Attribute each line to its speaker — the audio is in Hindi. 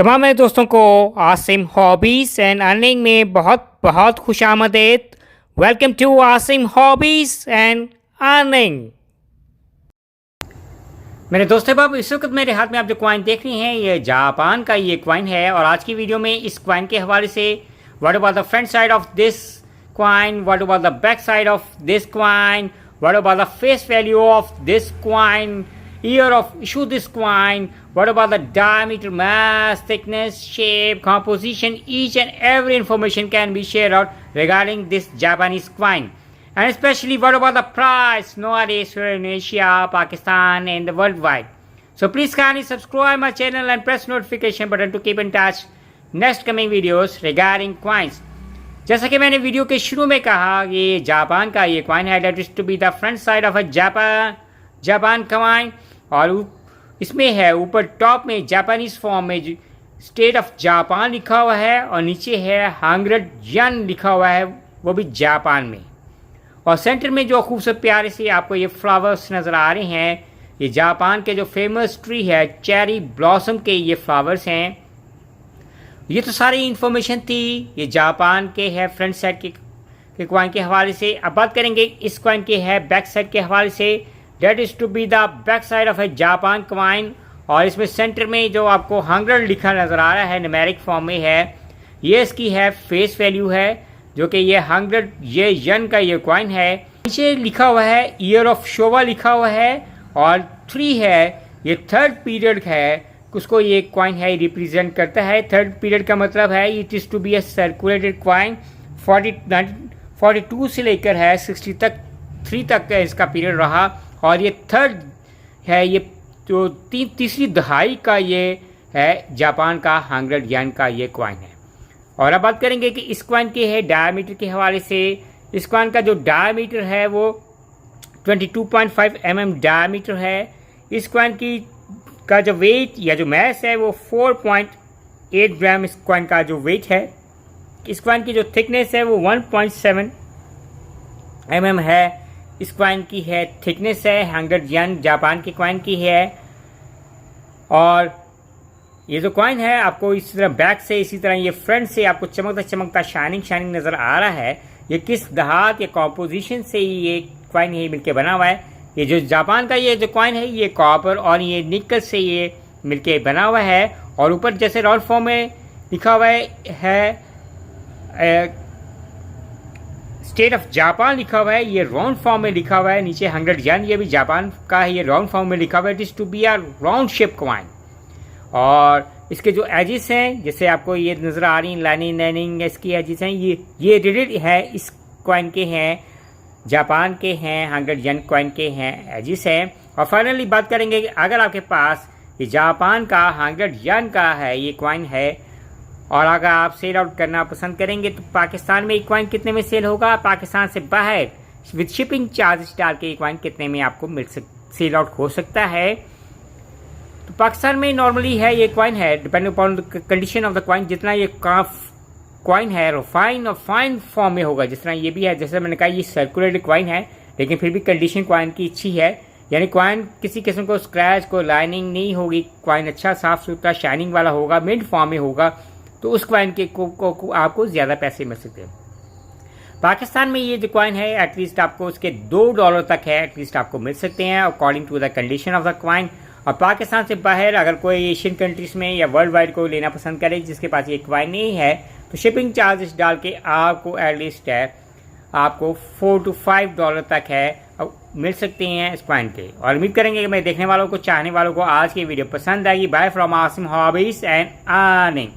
Speaker 1: तमाम मेरे दोस्तों को आसिम हॉबीज़ एंड अर्निंग में बहुत बहुत खुशामदीद। Welcome to Asim hobbies and earning. मेरे दोस्तों बाब, इस वक्त मेरे हाथ में आप जो कॉइन देख रहे हैं ये जापान का ये कॉइन है। और आज की वीडियो में इस कॉइन के हवाले से what about the front side of this coin, what about the back side of this coin, what about the face value of this coin, year of issue this coin, what about the diameter, mass, thickness, shape, composition, each and every information can be shared out regarding this Japanese coin. And especially what about the price nowadays here in Asia, Pakistan and the worldwide. So please kindly subscribe my channel and press notification button to keep in touch next coming videos regarding coins. जैसा कि मैंने वीडियो के शुरू में कहा, ये जापान का ये कॉइन है, that is to be the front side of a Japan coin. और इसमें है ऊपर टॉप में जापानीज फॉर्म में स्टेट ऑफ जापान लिखा हुआ है और नीचे है 100 यन लिखा हुआ है, वो भी जापान में। और सेंटर में जो खूबसूरत प्यारे से आपको ये फ्लावर्स नज़र आ रहे हैं, ये जापान के जो फेमस ट्री है चेरी ब्लॉसम के ये फ्लावर्स हैं। ये तो सारी इन्फॉर्मेशन थी ये जापान के है फ्रंट साइड के कॉइन के हवाले से। अब बात करेंगे इस कॉइन के है बैक साइड के हवाले से। That is to be the back side of a Japan coin. और इसमें सेंटर में जो आपको 100 लिखा नज़र आ रहा है न्यूमेरिक फॉर्म में है, ये इसकी है फेस वैल्यू है, जो कि ये 100 ये यन का ये कॉइन है। नीचे लिखा हुआ है ईयर ऑफ शोवा लिखा हुआ है और 3 है, ये थर्ड पीरियड है, उसको ये कॉइन है रिप्रेजेंट करता है। थर्ड पीरियड का मतलब है it is to be a circulated coin. 42 से लेकर है 60 तक 3 तक का इसका पीरियड रहा। और ये थर्ड है, ये जो तीसरी दहाई का ये है जापान का 100 यन का ये कॉइन है। और अब बात करेंगे कि इस कॉइन के है डायमीटर के हवाले से। इस कॉइन का जो डायमीटर है वो 22.5 mm डायमीटर है। इस कॉइन की का जो वेट या जो मैस है वो 4.8 ग्राम इस कॉइन का जो वेट है। इस कॉइन की जो थिकनेस है वो 1.7 mm है। इस कॉइन की है थिकनेस है 100 यन जापान के कॉइन की है। और ये जो कॉइन है आपको इसी तरह बैक से, इसी तरह ये फ्रंट से आपको चमकता चमकता शाइनिंग नज़र आ रहा है। ये किस धात या कॉम्पोजिशन से ये कॉइन है मिलके बना हुआ है। ये जो जापान का ये जो कॉइन है ये कॉपर और ये निकल से ये मिलके बना हुआ है। और ऊपर जैसे राउंड फॉर्म में लिखा हुआ है स्टेट ऑफ जापान लिखा हुआ है, ये राउंड फॉर्म में लिखा हुआ है। नीचे 100 यन, ये भी जापान का है, ये राउंड फॉर्म में लिखा हुआ है। It is to be a round shape coin. और इसके जो एजिस हैं, जैसे आपको ये नज़र आ रही लाइनिंग इसकी एजिस हैं, ये रिलेटेड है इस कॉइन के हैं, जापान के हैं, 100 यन कॉइन के हैं एजिस हैं। और फाइनली बात करेंगे कि अगर आपके पास ये जापान का 100 यन का है ये कॉइन है और अगर आप सेल आउट करना पसंद करेंगे तो पाकिस्तान में ये कॉइन कितने में सेल होगा, पाकिस्तान से बाहर विद शिपिंग चार्जेस डाल के ये कॉइन कितने में आपको सेल आउट हो सकता है। तो पाकिस्तान में नॉर्मली है ये कॉइन है depending upon the condition of the coin. जितना ये कॉइन है रिफाइन और फाइन फॉर्म में होगा, जिस तरह ये भी है, जैसे मैंने कहा ये सर्कुलेटेड कॉइन है लेकिन फिर भी कंडीशन कॉइन की अच्छी है, यानी कॉइन किसी किस्म को स्क्रैच को लाइनिंग नहीं होगी, कॉइन अच्छा साफ सुथरा शाइनिंग वाला होगा, मिड फॉर्म में होगा, तो उस कॉइन के को आपको ज़्यादा पैसे मिल सकते हैं। पाकिस्तान में ये जो कॉइन है एटलीस्ट आपको उसके $2 तक है एटलीस्ट आपको मिल सकते हैं according to the condition of the coin. और पाकिस्तान से बाहर अगर कोई एशियन कंट्रीज़ में या वर्ल्ड वाइड को लेना पसंद करे जिसके पास ये कॉइन नहीं है, तो शिपिंग चार्जेस डाल के आपको एटलीस्ट है आपको $4 to $5 तक है मिल सकते हैं इस कॉइन के। और उम्मीद करेंगे कि मेरे देखने वालों को, चाहने वालों को आज की वीडियो पसंद आएगी। Bye from Asim hobbies and earning.